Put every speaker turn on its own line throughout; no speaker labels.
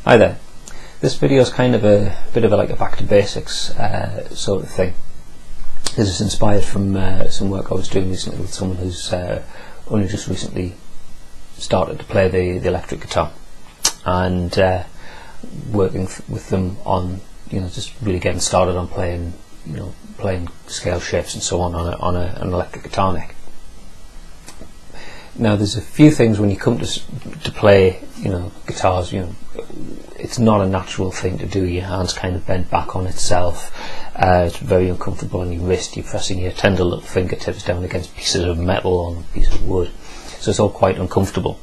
Hi there. This video is kind of a bit of like a back to basics sort of thing. This is inspired from some work I was doing recently with someone who's only just recently started to play the electric guitar, and working with them on just really getting started on playing playing scale shapes and so on an electric guitar neck. Now there's a few things when you come to play guitars, it's not a natural thing to do. Your hand's kind of bent back on itself. It's very uncomfortable on your wrist. You're pressing your tender little fingertips down against pieces of metal on pieces of wood, so it's all quite uncomfortable.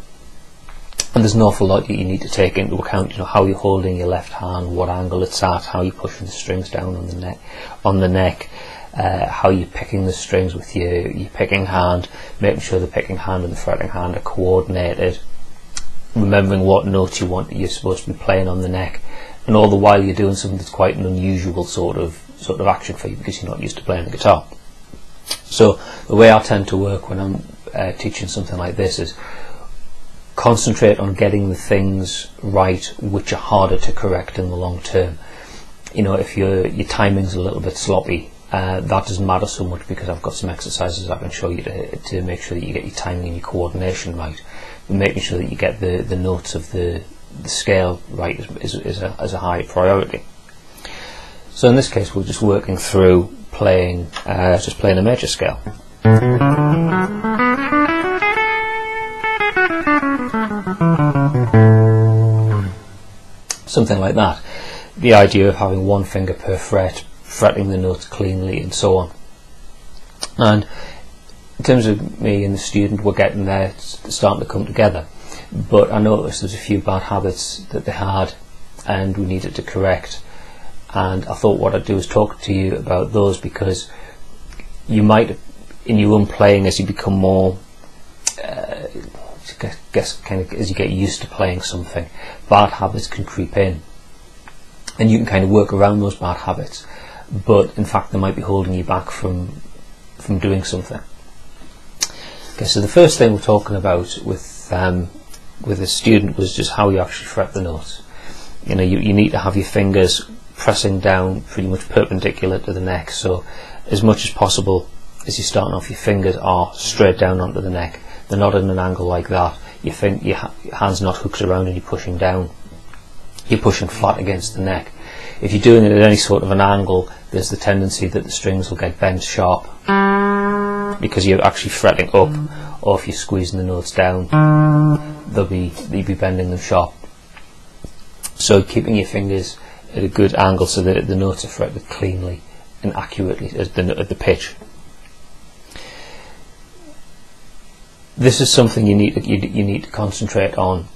And there's an awful lot that you need to take into account. How you're holding your left hand, what angle it's at, how you're pushing the strings down on the neck, how you're picking the strings with your picking hand, making sure the picking hand and the fretting hand are coordinated, remembering what notes you're supposed to be playing on the neck, and all the while you're doing something that's quite an unusual sort of action for you because you're not used to playing the guitar. So the way I tend to work when I'm teaching something like this is concentrate on getting the things right which are harder to correct in the long term. If your timing's a little bit sloppy, that doesn't matter so much because I've got some exercises I can show you to make sure that you get your timing and your coordination right. And making sure that you get the notes of the scale right is a high priority. So in this case we're just working through playing a major scale. Something like that. The idea of having one finger per fret, fretting the notes cleanly and so on. And in terms of me and the student, we're getting there, it's starting to come together. But I noticed there's a few bad habits that they had and we needed to correct. And I thought what I'd do is talk to you about those, because you might, in your own playing, as you become more as you get used to playing something, bad habits can creep in, and you can kind of work around those bad habits, but in fact they might be holding you back from doing something. Okay, so the first thing we're talking about with a student was just how you actually fret the notes. You need to have your fingers pressing down pretty much perpendicular to the neck, so as much as possible as you're starting off, your fingers are straight down onto the neck. They're not at an angle like that. Your hand's not hooked around and you're pushing down. You're pushing flat against the neck. If you're doing it at any sort of an angle, there's the tendency that the strings will get bent sharp because you're actually fretting up, or if you're squeezing the notes down, you'll be bending them sharp. So keeping your fingers at a good angle so that the notes are fretted cleanly and accurately at the pitch. This is something you need to concentrate on,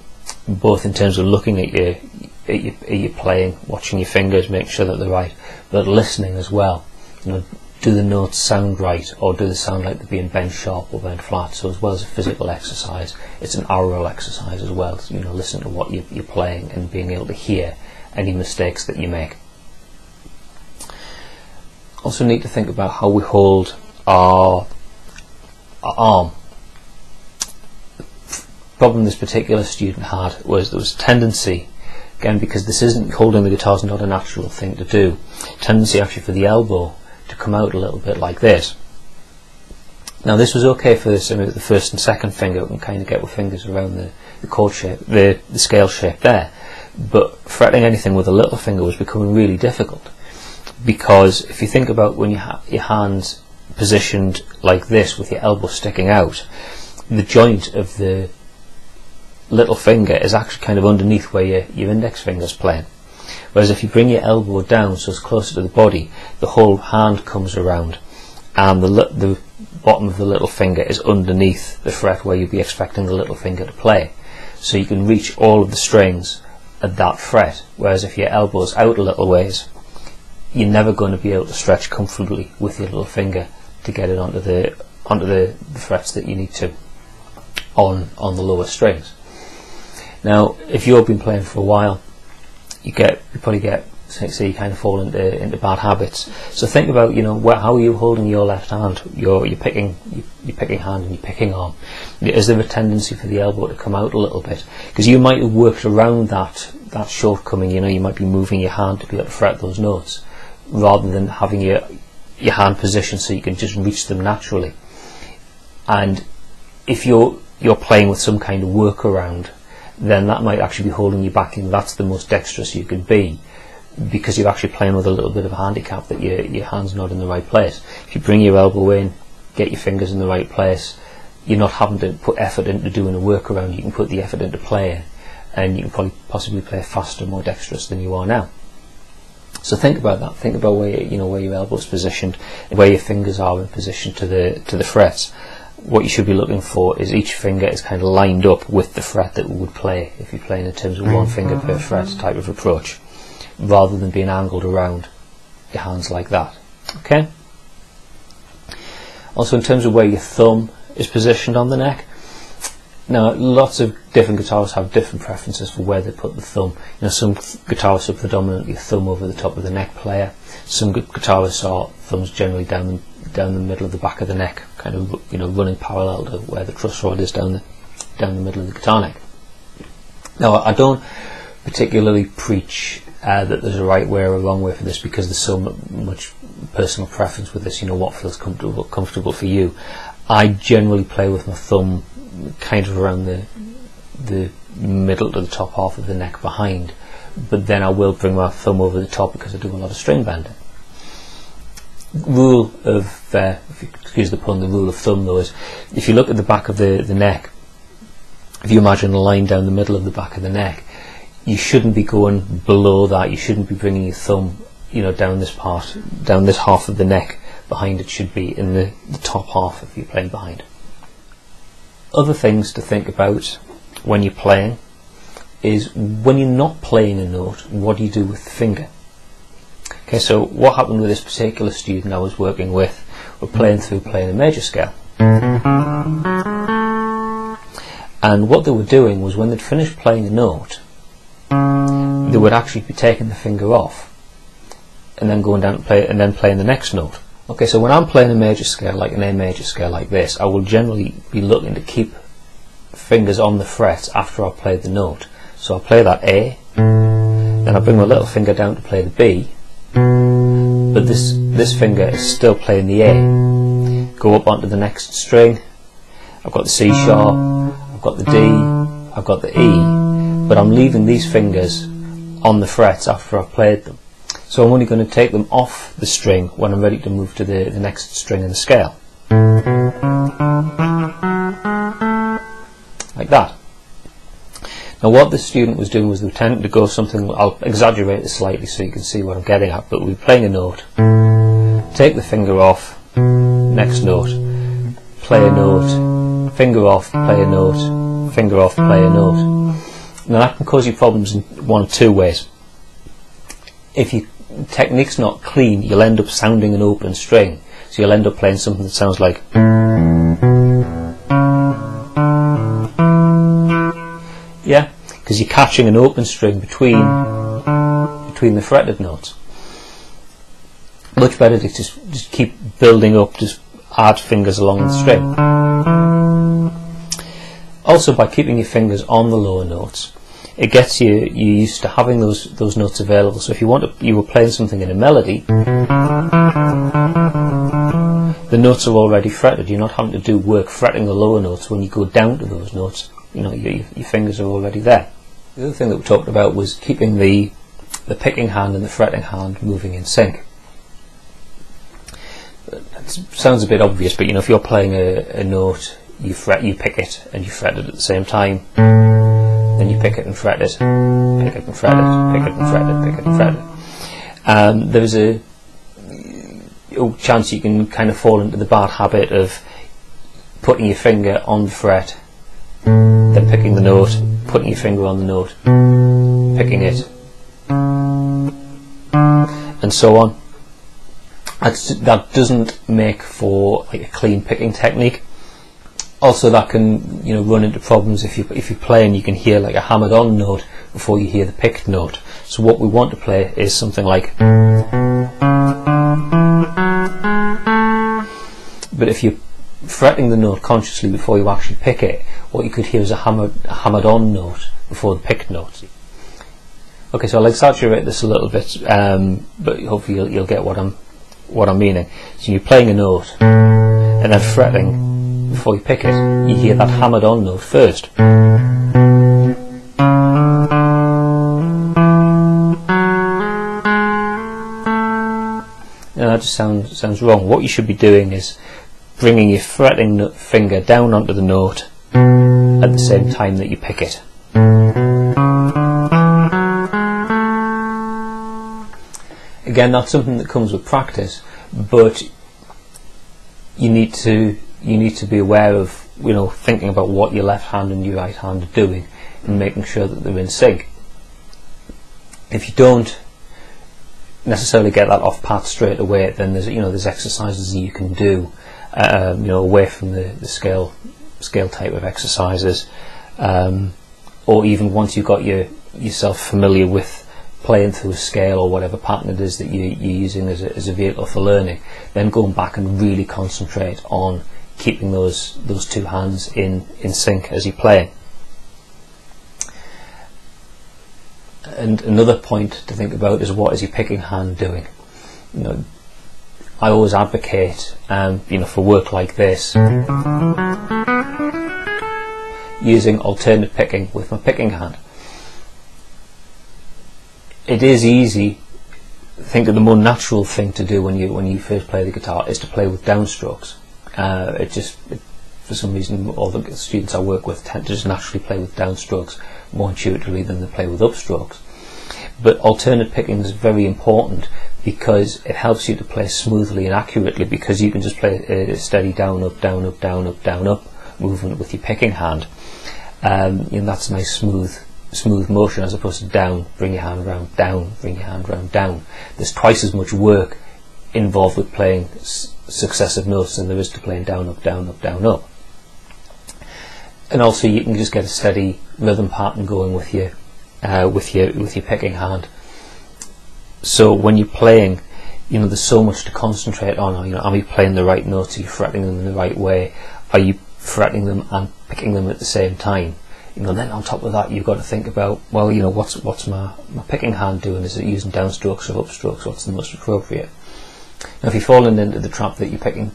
both in terms of looking at your playing, watching your fingers, making sure that they're right, but listening as well. Do the notes sound right, or do they sound like they're being bent sharp or bent flat? So as well as a physical exercise, it's an aural exercise as well. Listen to what you're playing and being able to hear any mistakes that you make. Also need to think about how we hold our arm. The problem this particular student had was there was a tendency, again because this isn't, holding the guitar is not a natural thing to do, tendency actually for the elbow to come out a little bit like this. Now this was okay for the first and second finger, we can kind of get with fingers around the chord shape, the scale shape there, but fretting anything with a little finger was becoming really difficult, because if you think about when your hand's positioned like this with your elbow sticking out, the joint of the little finger is actually kind of underneath where your index finger's playing. Whereas if you bring your elbow down so it's closer to the body, the whole hand comes around and the bottom of the little finger is underneath the fret where you'd be expecting the little finger to play. So you can reach all of the strings at that fret, whereas if your elbow's out a little ways, you're never going to be able to stretch comfortably with your little finger to get it onto the frets that you need to on the lower strings. Now if you've been playing for a while, you probably get, so you kind of fall into bad habits. So think about how are you holding your left hand, your picking hand and your picking arm. Is there a tendency for the elbow to come out a little bit? Because you might have worked around that that shortcoming. You might be moving your hand to be able to fret those notes, rather than having your hand positioned so you can just reach them naturally. And if you're playing with some kind of workaround, then that might actually be holding you back, and that's the most dexterous you can be, because you're actually playing with a little bit of a handicap that your hand's not in the right place. If you bring your elbow in, get your fingers in the right place, you're not having to put effort into doing a workaround. You can put the effort into playing, and you can possibly play faster, more dexterous than you are now. So think about that. Think about where your elbow's positioned, where your fingers are in position to the frets. What you should be looking for is each finger is kind of lined up with the fret that we would play if you're playing in terms of one finger per fret type of approach, rather than being angled around your hands like that. Okay. Also, in terms of where your thumb is positioned on the neck, now lots of different guitarists have different preferences for where they put the thumb. Some guitarists are predominantly a thumb over the top of the neck player. Some guitarists are thumbs generally down the middle of the back of the neck, kind of running parallel to where the truss rod is down the middle of the guitar neck. Now, I don't particularly preach that there's a right way or a wrong way for this, because there's so much personal preference with this. What feels comfortable for you. I generally play with my thumb kind of around the middle to the top half of the neck behind, but then I will bring my thumb over the top because I do a lot of string bending. Rule of, if you excuse the pun, the rule of thumb though is, if you look at the back of the neck, if you imagine a line down the middle of the back of the neck, you shouldn't be going below that. You shouldn't be bringing your thumb down this half of the neck behind. It should be in the top half if you're playing behind. Other things to think about when you're playing is, when you're not playing a note, what do you do with the finger? Okay, so what happened with this particular student I was working with, we're playing a major scale, and what they were doing was, when they'd finished playing a note, they would actually be taking the finger off and then going down to play, and then playing the next note. Okay, so when I'm playing a major scale, like an A major scale like this, I will generally be looking to keep fingers on the frets after I've played the note. So I'll play that A, then I bring my little finger down to play the B, but this finger is still playing the A. Go up onto the next string, I've got the C sharp, I've got the D, I've got the E, but I'm leaving these fingers on the frets after I've played them. So I'm only going to take them off the string when I'm ready to move to the next string in the scale. Like that. Now what the student was doing was, they were tending to go something, I'll exaggerate this slightly so you can see what I'm getting at, but we're playing a note, take the finger off, next note, play a note, finger off, play a note, finger off, play a note. Now that can cause you problems in one of two ways. If your technique's not clean, you'll end up sounding an open string, so you'll end up playing something that sounds like, yeah, because you're catching an open string between the fretted notes. Much better to just keep building up, just add fingers along the string. Also, by keeping your fingers on the lower notes, it gets you used to having those notes available. So if you were playing something in a melody, the notes are already fretted. You're not having to do work fretting the lower notes. When you go down to those notes, your fingers are already there. The other thing that we talked about was keeping the picking hand and the fretting hand moving in sync. It sounds a bit obvious, but if you're playing a note, you pick it and you fret it at the same time. Then you pick it and fret it, pick it and fret it, pick it and fret it, pick it and fret it. There's a chance you can kind of fall into the bad habit of putting your finger on the fret, then picking the note, putting your finger on the note, picking it, and so on. That doesn't make for like a clean picking technique. Also, that can run into problems if you play and you can hear like a hammered on note before you hear the picked note. So what we want to play is something like, but if you're fretting the note consciously before you actually pick it, what you could hear is a hammered on note before the picked note. Okay, so I'll exaggerate this a little bit, but hopefully you'll get what I'm meaning. So you're playing a note and then fretting before you pick it. You hear that hammered on note first. And that just sounds wrong. What you should be doing is bringing your fretting finger down onto the note at the same time that you pick it. Again, that's something that comes with practice, but you need to be aware of, thinking about what your left hand and your right hand are doing and making sure that they're in sync. If you don't necessarily get that off pat straight away, then there's exercises that you can do away from the scale type of exercises, or even once you've got yourself familiar with playing through a scale or whatever pattern it is that you're using as a vehicle for learning, then going back and really concentrate on keeping those two hands in sync as you play. And another point to think about is, what is your picking hand doing? I always advocate, for work like this, using alternate picking with my picking hand. It is easy. I think that the more natural thing to do when you first play the guitar is to play with downstrokes. For some reason, all the students I work with tend to just naturally play with downstrokes more intuitively than they play with upstrokes. But alternate picking is very important because it helps you to play smoothly and accurately, because you can just play a steady down, up, down, up, down, up, down, up movement with your picking hand. That's a nice smooth motion, as opposed to down, bring your hand round, down, bring your hand round, down. There's twice as much work involved with playing successive notes than there is to playing down, up, down, up, down, up. And also you can just get a steady rhythm pattern going with your picking hand. So when you're playing, there's so much to concentrate on. Are you playing the right notes? Are you fretting them in the right way? Are you fretting them and picking them at the same time? Then on top of that, you've got to think about, what's my picking hand doing? Is it using downstrokes or upstrokes? What's the most appropriate? Now, if you're falling into the trap that your picking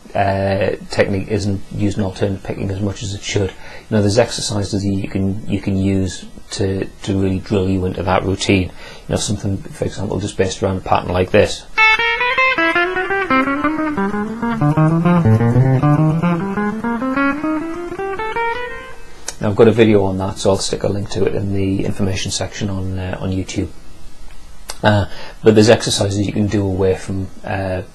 technique isn't using alternate picking as much as it should, there's exercises that you can use to really drill you into that routine. Something, for example, just based around a pattern like this. Now, I've got a video on that, so I'll stick a link to it in the information section on YouTube. But there's exercises you can do away from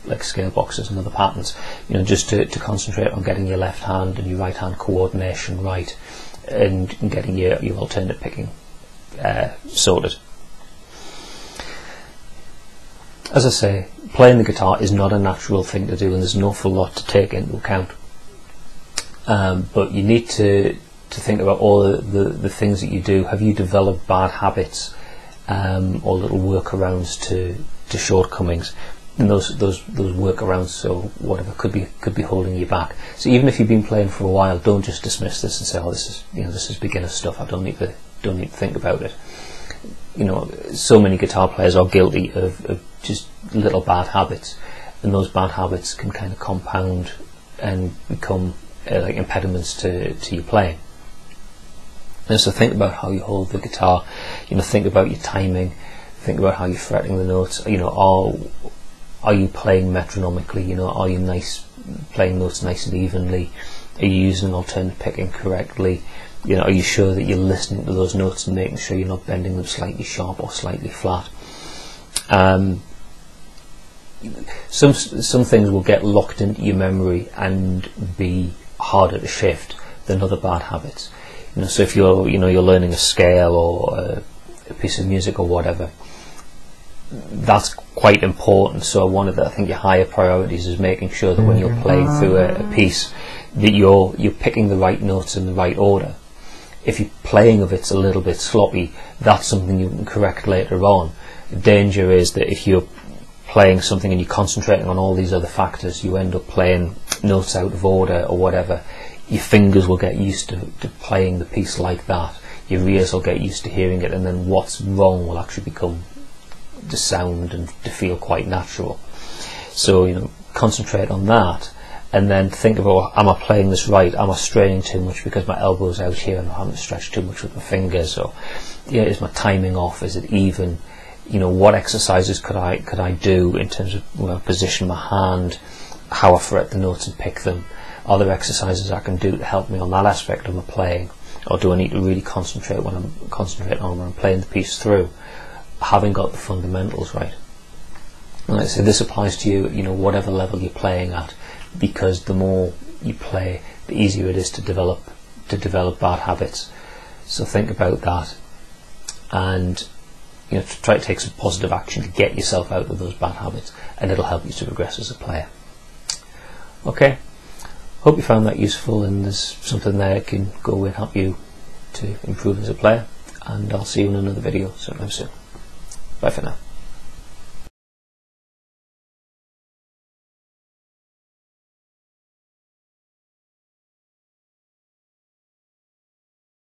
like scale boxes and other patterns, just to concentrate on getting your left hand and your right hand coordination right, and getting your alternate picking sorted. As I say, playing the guitar is not a natural thing to do, and there's an awful lot to take into account. But you need to think about all the things that you do. Have you developed bad habits or little workarounds to shortcomings? And those workarounds, so whatever, could be holding you back. So even if you've been playing for a while, don't just dismiss this and say, "Oh, this is beginner stuff. I don't need to think about it." So many guitar players are guilty of just little bad habits, and those bad habits can kind of compound and become like impediments to your playing. And so think about how you hold the guitar. Think about your timing. Think about how you're fretting the notes. Are you playing metronomically? Are you playing notes nice and evenly? Are you using alternate picking correctly? Are you sure that you're listening to those notes and making sure you're not bending them slightly sharp or slightly flat? Some things will get locked into your memory and be harder to shift than other bad habits. So if you're learning a scale or a piece of music or whatever, that's quite important. So one of I think your higher priorities is making sure that when you're playing through a piece, that you're picking the right notes in the right order. If your playing of it's a little bit sloppy, that's something you can correct later on. The danger is that if you're playing something and you're concentrating on all these other factors, you end up playing notes out of order or whatever. Your fingers will get used to playing the piece like that. your ears will get used to hearing it, and then what's wrong will actually become the sound and to feel quite natural. So, you know, concentrate on that, and then think about, am I playing this right? Am I straining too much because my elbow's out here and I haven't stretched too much with my fingers? Or, yeah, is my timing off? Is it even? You know, what exercises could I do in terms of, you know, position my hand, how I fret the notes and pick them? Are there exercises I can do to help me on that aspect of my playing? Or do I need to really concentrate on when I'm playing the piece through, having got the fundamentals right? And like I say, this applies to you, you know, whatever level you're playing at, because the more you play, the easier it is to develop bad habits. So think about that, and, you know, try to take some positive action to get yourself out of those bad habits, and it'll help you to progress as a player. Okay, hope you found that useful, and there's something there that can go away and help you to improve as a player, and I'll see you in another video sometime soon. Bye for now.